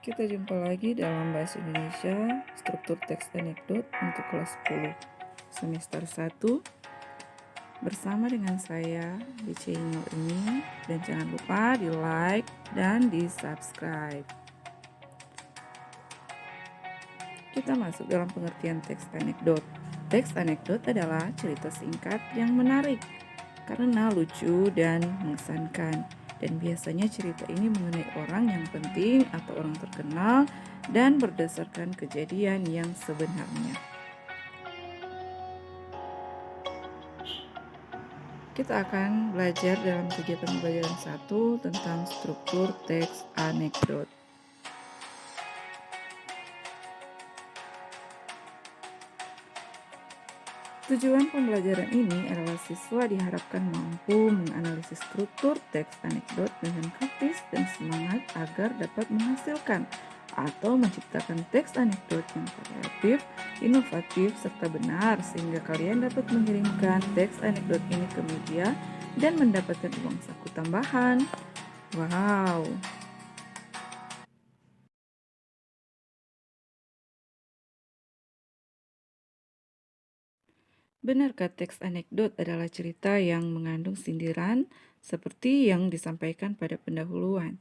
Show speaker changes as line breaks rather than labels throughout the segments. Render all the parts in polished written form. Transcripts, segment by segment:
Kita jumpa lagi dalam Bahasa Indonesia, struktur teks anekdot untuk kelas 10, semester 1, bersama dengan saya di channel ini. Dan jangan lupa di like dan di subscribe. Kita masuk dalam pengertian teks anekdot. Teks anekdot adalah cerita singkat yang menarik karena lucu dan mengesankan. Dan biasanya cerita ini mengenai orang yang penting atau orang terkenal dan berdasarkan kejadian yang sebenarnya. Kita akan belajar dalam kegiatan pembelajaran 1 tentang struktur teks anekdot. Tujuan pembelajaran ini adalah siswa diharapkan mampu menganalisis struktur teks anekdot dengan kritis dan semangat agar dapat menghasilkan atau menciptakan teks anekdot yang kreatif, inovatif, serta benar sehingga kalian dapat mengirimkan teks anekdot ini ke media dan mendapatkan uang saku tambahan. Wow! Benarkah teks anekdot adalah cerita yang mengandung sindiran seperti yang disampaikan pada pendahuluan?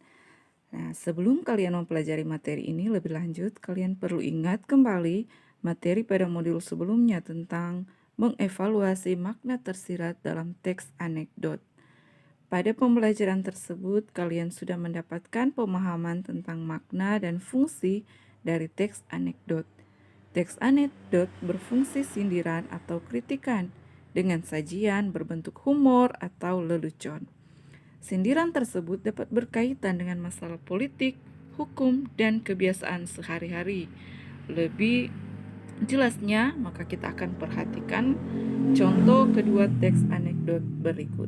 Nah, sebelum kalian mempelajari materi ini lebih lanjut, kalian perlu ingat kembali materi pada modul sebelumnya tentang mengevaluasi makna tersirat dalam teks anekdot. Pada pembelajaran tersebut, kalian sudah mendapatkan pemahaman tentang makna dan fungsi dari teks anekdot. Teks anekdot berfungsi sindiran atau kritikan dengan sajian berbentuk humor atau lelucon. Sindiran tersebut dapat berkaitan dengan masalah politik, hukum, dan kebiasaan sehari-hari. Lebih jelasnya, maka kita akan perhatikan contoh kedua teks anekdot berikut.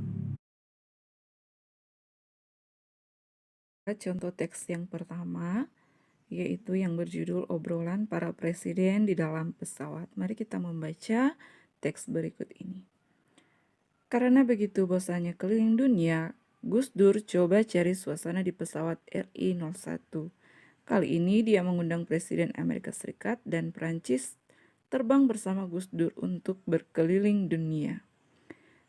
Contoh teks yang pertama, yaitu yang berjudul obrolan para presiden di dalam pesawat. Mari kita membaca teks berikut ini. Karena begitu bosannya keliling dunia, Gus Dur coba cari suasana di pesawat RI-01. Kali ini dia mengundang Presiden Amerika Serikat dan Prancis terbang bersama Gus Dur untuk berkeliling dunia.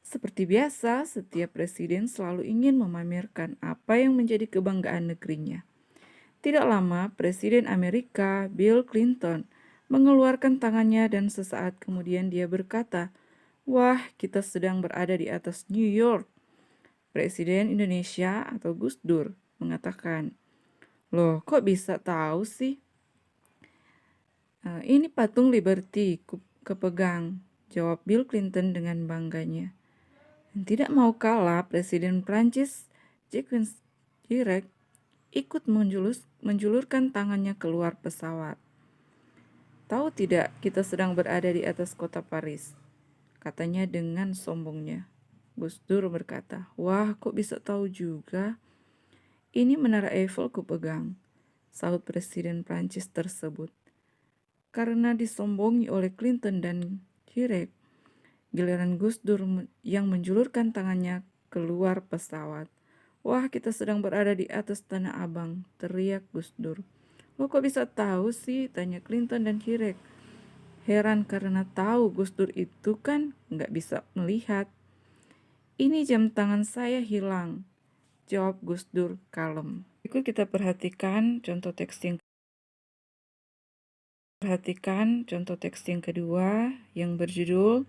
Seperti biasa, setiap presiden selalu ingin memamerkan apa yang menjadi kebanggaan negerinya. Tidak lama, Presiden Amerika Bill Clinton mengeluarkan tangannya dan sesaat kemudian dia berkata, "Wah, kita sedang berada di atas New York." Presiden Indonesia atau Gus Dur mengatakan, "Loh, kok bisa tahu sih? Ini patung Liberty, kepegang," jawab Bill Clinton dengan bangganya. Dan tidak mau kalah, Presiden Prancis Jacques Chirac ikut menjulurkan tangannya keluar pesawat. "Tahu tidak, kita sedang berada di atas kota Paris," katanya dengan sombongnya. Gus Dur berkata, "Wah, kok bisa tahu juga? Ini menara Eiffel kupegang," sahut Presiden Prancis tersebut. Karena disombongi oleh Clinton dan Chirac, giliran Gus Dur yang menjulurkan tangannya keluar pesawat. "Wah, kita sedang berada di atas Tanah Abang," teriak Gus Dur. "Lo kok bisa tahu sih?" tanya Clinton dan Chirac. Heran karena tahu Gus Dur itu kan nggak bisa melihat. "Ini jam tangan saya hilang," jawab Gus Dur kalem. Berikut kita perhatikan contoh teks yang kedua yang berjudul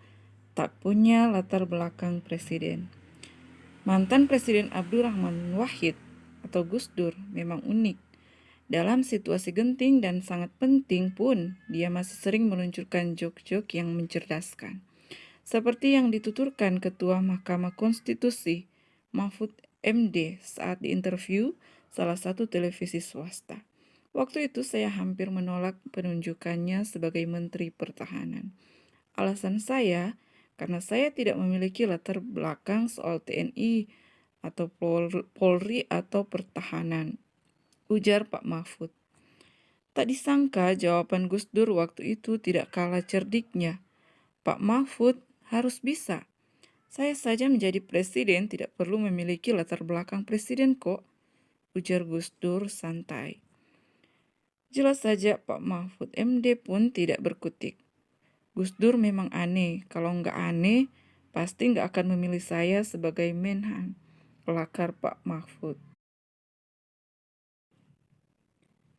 Tak Punya Latar Belakang Presiden. Mantan Presiden Abdurrahman Wahid atau Gus Dur memang unik. Dalam situasi genting dan sangat penting pun, dia masih sering meluncurkan jok-jok yang mencerdaskan. Seperti yang dituturkan Ketua Mahkamah Konstitusi, Mahfud MD saat diinterview salah satu televisi swasta. Waktu itu saya hampir menolak penunjukannya sebagai Menteri Pertahanan. Alasan saya, karena saya tidak memiliki latar belakang soal TNI atau Polri atau pertahanan, ujar Pak Mahfud. Tak disangka jawaban Gus Dur waktu itu tidak kalah cerdiknya. "Pak Mahfud harus bisa. Saya saja menjadi presiden tidak perlu memiliki latar belakang presiden kok," ujar Gus Dur santai. Jelas saja Pak Mahfud MD pun tidak berkutik. Gus Dur memang aneh, kalau nggak aneh, pasti nggak akan memilih saya sebagai Menhan, kelakar Pak Mahfud.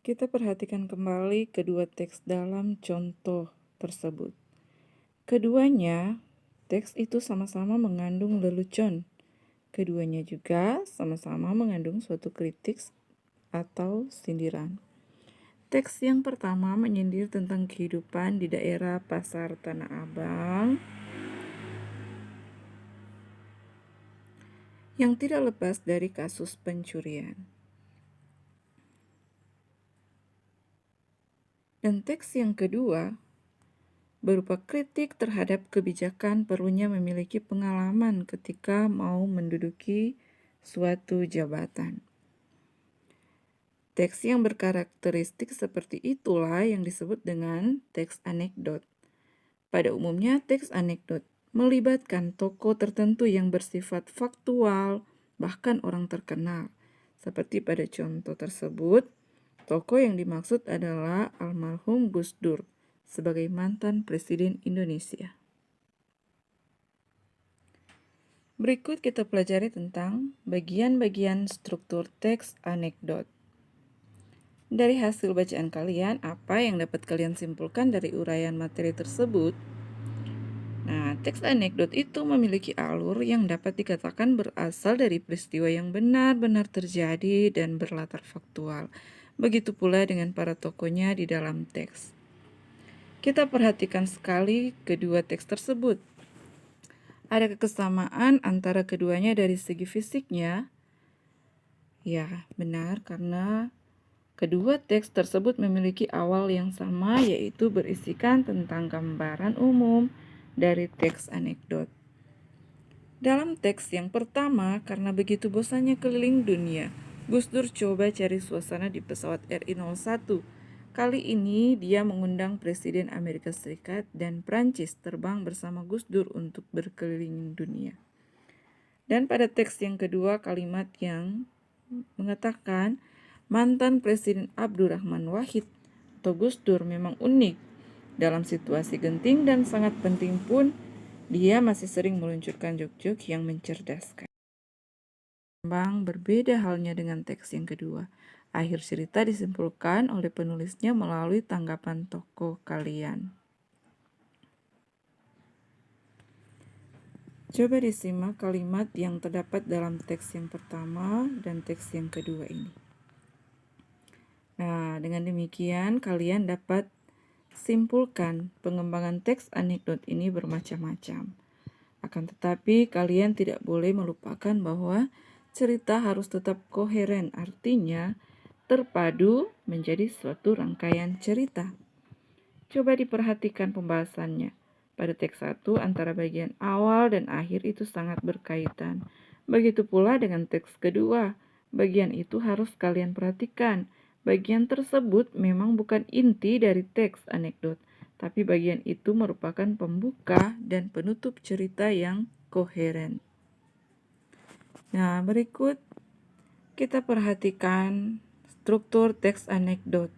Kita perhatikan kembali kedua teks dalam contoh tersebut. Keduanya, teks itu sama-sama mengandung lelucon. Keduanya juga sama-sama mengandung suatu kritik atau sindiran. Teks yang pertama menyindir tentang kehidupan di daerah Pasar Tanah Abang yang tidak lepas dari kasus pencurian. Dan teks yang kedua berupa kritik terhadap kebijakan perlunya memiliki pengalaman ketika mau menduduki suatu jabatan. Teks yang berkarakteristik seperti itulah yang disebut dengan teks anekdot. Pada umumnya, teks anekdot melibatkan tokoh tertentu yang bersifat faktual, bahkan orang terkenal. Seperti pada contoh tersebut, tokoh yang dimaksud adalah almarhum Gus Dur sebagai mantan Presiden Indonesia. Berikut kita pelajari tentang bagian-bagian struktur teks anekdot. Dari hasil bacaan kalian, apa yang dapat kalian simpulkan dari uraian materi tersebut? Nah, teks anekdot itu memiliki alur yang dapat dikatakan berasal dari peristiwa yang benar-benar terjadi dan berlatar faktual. Begitu pula dengan para tokohnya di dalam teks. Kita perhatikan sekali kedua teks tersebut. Ada kesamaan antara keduanya dari segi fisiknya? Ya, benar, karena kedua teks tersebut memiliki awal yang sama, yaitu berisikan tentang gambaran umum dari teks anekdot. Dalam teks yang pertama, karena begitu bosannya keliling dunia, Gus Dur coba cari suasana di pesawat RI-01. Kali ini dia mengundang Presiden Amerika Serikat dan Prancis terbang bersama Gus Dur untuk berkeliling dunia. Dan pada teks yang kedua, kalimat yang mengatakan mantan Presiden Abdurrahman Wahid atau Gus Dur memang unik. Dalam situasi genting dan sangat penting pun, dia masih sering meluncurkan jok-jok yang mencerdaskan. Berbeda halnya dengan teks yang kedua. Akhir cerita disimpulkan oleh penulisnya melalui tanggapan tokoh kalian. Coba disimak kalimat yang terdapat dalam teks yang pertama dan teks yang kedua ini. Nah, dengan demikian kalian dapat simpulkan pengembangan teks anekdot ini bermacam-macam. Akan tetapi kalian tidak boleh melupakan bahwa cerita harus tetap koheren, artinya terpadu menjadi suatu rangkaian cerita. Coba diperhatikan pembahasannya. Pada teks 1 antara bagian awal dan akhir itu sangat berkaitan. Begitu pula dengan teks kedua. Bagian itu harus kalian perhatikan. Bagian tersebut memang bukan inti dari teks anekdot, tapi bagian itu merupakan pembuka dan penutup cerita yang koheren. Nah, berikut kita perhatikan struktur teks anekdot.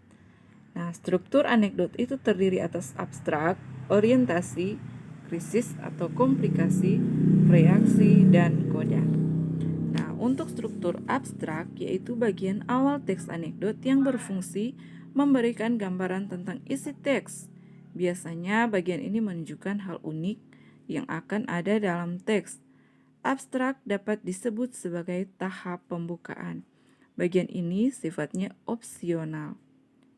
Nah, struktur anekdot itu terdiri atas abstrak, orientasi, krisis atau komplikasi, reaksi, dan koda. Nah, untuk struktur abstrak yaitu bagian awal teks anekdot yang berfungsi memberikan gambaran tentang isi teks. Biasanya bagian ini menunjukkan hal unik yang akan ada dalam teks. Abstrak dapat disebut sebagai tahap pembukaan. Bagian ini sifatnya opsional.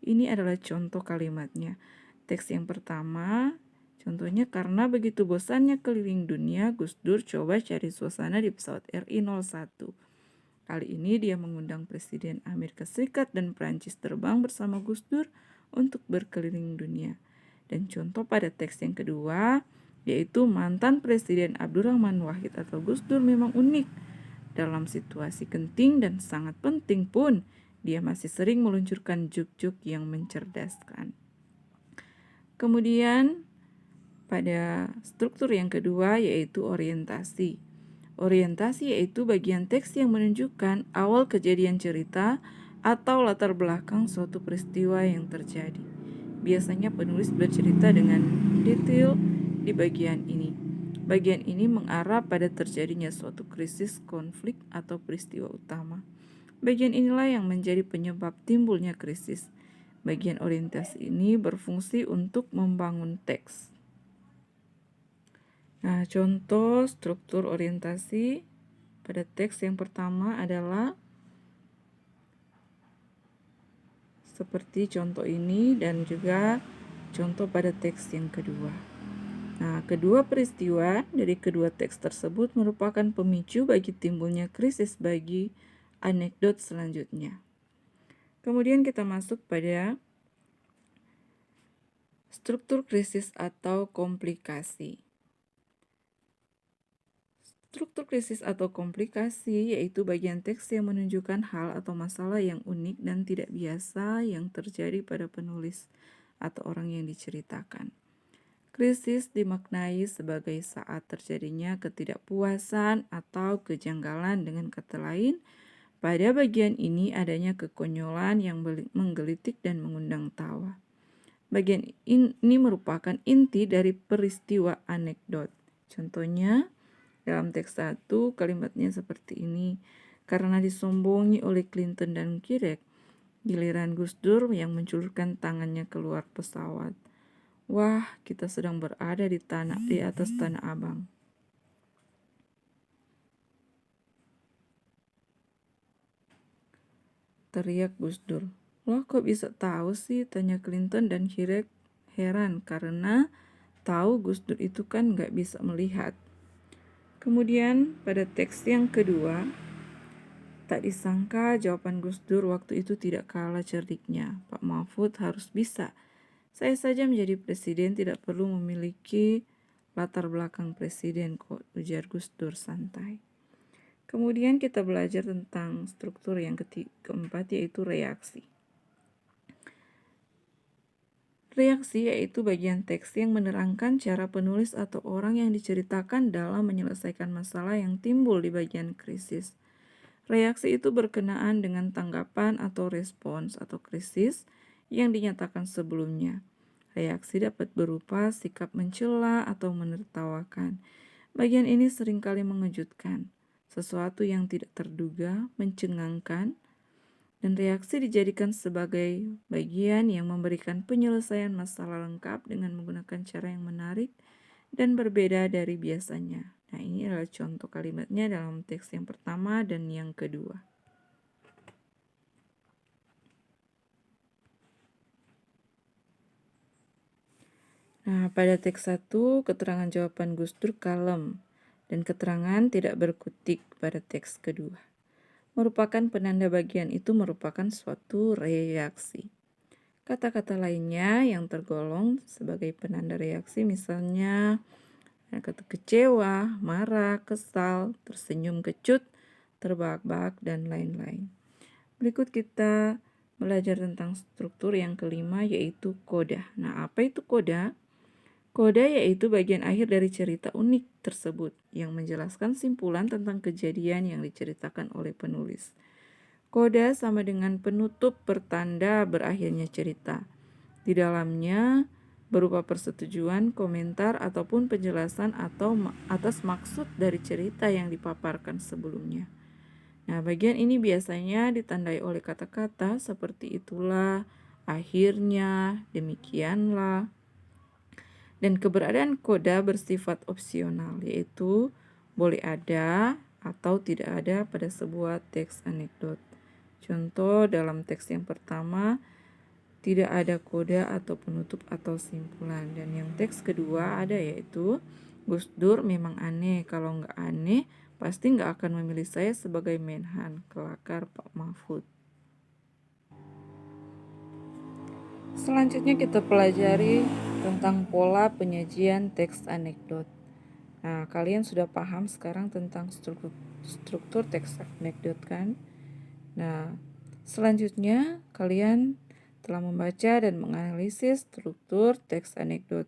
Ini adalah contoh kalimatnya. Teks yang pertama, contohnya karena begitu bosannya keliling dunia, Gus Dur coba cari suasana di pesawat RI-01. Kali ini dia mengundang Presiden Amerika Serikat dan Prancis terbang bersama Gus Dur untuk berkeliling dunia. Dan contoh pada teks yang kedua, yaitu mantan Presiden Abdurrahman Wahid atau Gus Dur memang unik. Dalam situasi genting dan sangat penting pun, dia masih sering meluncurkan juk-juk yang mencerdaskan. Kemudian pada struktur yang kedua yaitu orientasi. Orientasi yaitu bagian teks yang menunjukkan awal kejadian cerita, atau latar belakang suatu peristiwa yang terjadi. Biasanya penulis bercerita dengan detail di bagian ini. Bagian ini mengarah pada terjadinya suatu krisis, konflik, atau peristiwa utama. Bagian inilah yang menjadi penyebab timbulnya krisis. Bagian orientasi ini berfungsi untuk membangun teks. Nah, contoh struktur orientasi pada teks yang pertama adalah seperti contoh ini dan juga contoh pada teks yang kedua. Nah, kedua peristiwa dari kedua teks tersebut merupakan pemicu bagi timbulnya krisis bagi anekdot selanjutnya. Kemudian kita masuk pada struktur krisis atau komplikasi. Struktur krisis atau komplikasi yaitu bagian teks yang menunjukkan hal atau masalah yang unik dan tidak biasa yang terjadi pada penulis atau orang yang diceritakan. Krisis dimaknai sebagai saat terjadinya ketidakpuasan atau kejanggalan. Dengan kata lain, pada bagian ini adanya kekonyolan yang menggelitik dan mengundang tawa. Bagian ini merupakan inti dari peristiwa anekdot. Contohnya, dalam teks 1 kalimatnya seperti ini. Karena disombongi oleh Clinton dan Kirek, giliran Gus Dur yang menculurkan tangannya keluar pesawat. Wah, kita sedang berada di atas Tanah Abang. Teriak Gus Dur. Loh, kok bisa tahu sih? Tanya Clinton dan Kirek heran karena tahu Gus Dur itu kan nggak bisa melihat. Kemudian pada teks yang kedua, tak disangka jawaban Gus Dur waktu itu tidak kalah cerdiknya. Pak Mahfud harus bisa. Saya saja menjadi presiden tidak perlu memiliki latar belakang presiden kok, ujar Gus Dur santai. Kemudian kita belajar tentang struktur yang keempat yaitu reaksi. Reaksi yaitu bagian teks yang menerangkan cara penulis atau orang yang diceritakan dalam menyelesaikan masalah yang timbul di bagian krisis. Reaksi itu berkenaan dengan tanggapan atau respons atau krisis yang dinyatakan sebelumnya. Reaksi dapat berupa sikap mencela atau menertawakan. Bagian ini seringkali mengejutkan, sesuatu yang tidak terduga, mencengangkan, dan reaksi dijadikan sebagai bagian yang memberikan penyelesaian masalah lengkap dengan menggunakan cara yang menarik dan berbeda dari biasanya. Nah, ini adalah contoh kalimatnya dalam teks yang pertama dan yang kedua. Nah, pada teks 1, keterangan jawaban Gus Dur kalem dan keterangan tidak berkutik pada teks kedua. Merupakan penanda bagian itu merupakan suatu reaksi. Kata-kata lainnya yang tergolong sebagai penanda reaksi misalnya kata kecewa, marah, kesal, tersenyum kecut, terbahak-bahak, dan lain-lain. Berikut kita belajar tentang struktur yang kelima yaitu koda. Nah, apa itu koda? Koda yaitu bagian akhir dari cerita unik tersebut yang menjelaskan simpulan tentang kejadian yang diceritakan oleh penulis. Koda sama dengan penutup pertanda berakhirnya cerita. Di dalamnya berupa persetujuan, komentar, ataupun penjelasan atau atas maksud dari cerita yang dipaparkan sebelumnya. Nah, bagian ini biasanya ditandai oleh kata-kata seperti itulah, akhirnya, demikianlah. Dan keberadaan koda bersifat opsional, yaitu boleh ada atau tidak ada pada sebuah teks anekdot. Contoh dalam teks yang pertama, tidak ada koda atau penutup atau simpulan. Dan yang teks kedua ada yaitu, Gus Dur memang aneh, kalau nggak aneh pasti nggak akan memilih saya sebagai Menhan, kelakar Pak Mahfud. Selanjutnya kita pelajari tentang pola penyajian teks anekdot. Nah, kalian sudah paham sekarang tentang struktur teks anekdot kan? Nah, selanjutnya kalian telah membaca dan menganalisis struktur teks anekdot.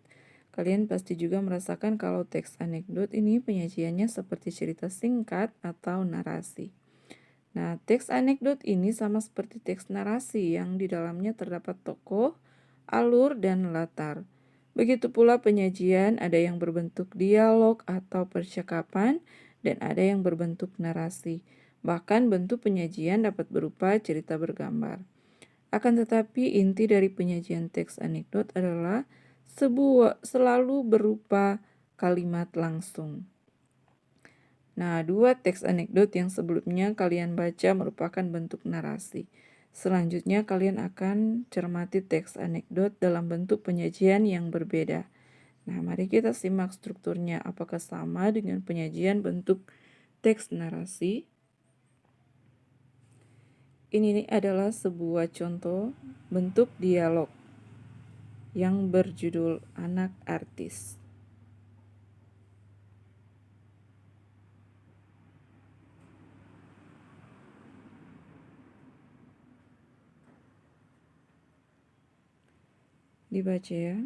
Kalian pasti juga merasakan kalau teks anekdot ini penyajiannya seperti cerita singkat atau narasi. Nah, teks anekdot ini sama seperti teks narasi yang di dalamnya terdapat tokoh, alur, dan latar. Begitu pula penyajian, ada yang berbentuk dialog atau percakapan, dan ada yang berbentuk narasi. Bahkan bentuk penyajian dapat berupa cerita bergambar. Akan tetapi inti dari penyajian teks anekdot adalah selalu berupa kalimat langsung. Nah, dua teks anekdot yang sebelumnya kalian baca merupakan bentuk narasi. Selanjutnya kalian akan cermati teks anekdot dalam bentuk penyajian yang berbeda. Nah, mari kita simak strukturnya. Apakah sama dengan penyajian bentuk teks narasi? Ini adalah sebuah contoh bentuk dialog yang berjudul Anak Artis. Dibaca ya.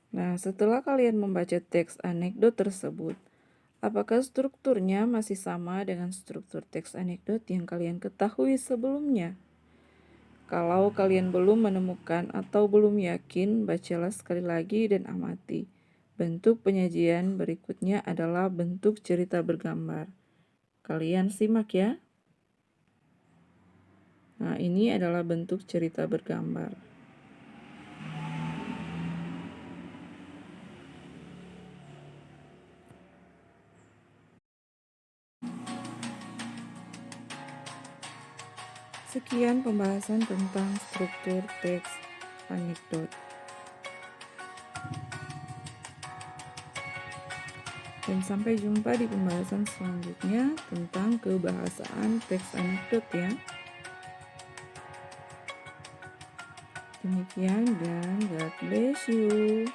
Nah, setelah kalian membaca teks anekdot tersebut, apakah strukturnya masih sama dengan struktur teks anekdot yang kalian ketahui sebelumnya? Kalau kalian belum menemukan atau belum yakin, bacalah sekali lagi dan amati. Bentuk penyajian berikutnya adalah bentuk cerita bergambar. Kalian simak ya. Nah, ini adalah bentuk cerita bergambar. Sekian pembahasan tentang struktur teks anekdot. Dan sampai jumpa di pembahasan selanjutnya tentang kebahasaan teks anekdot ya. Demikian dan God bless you.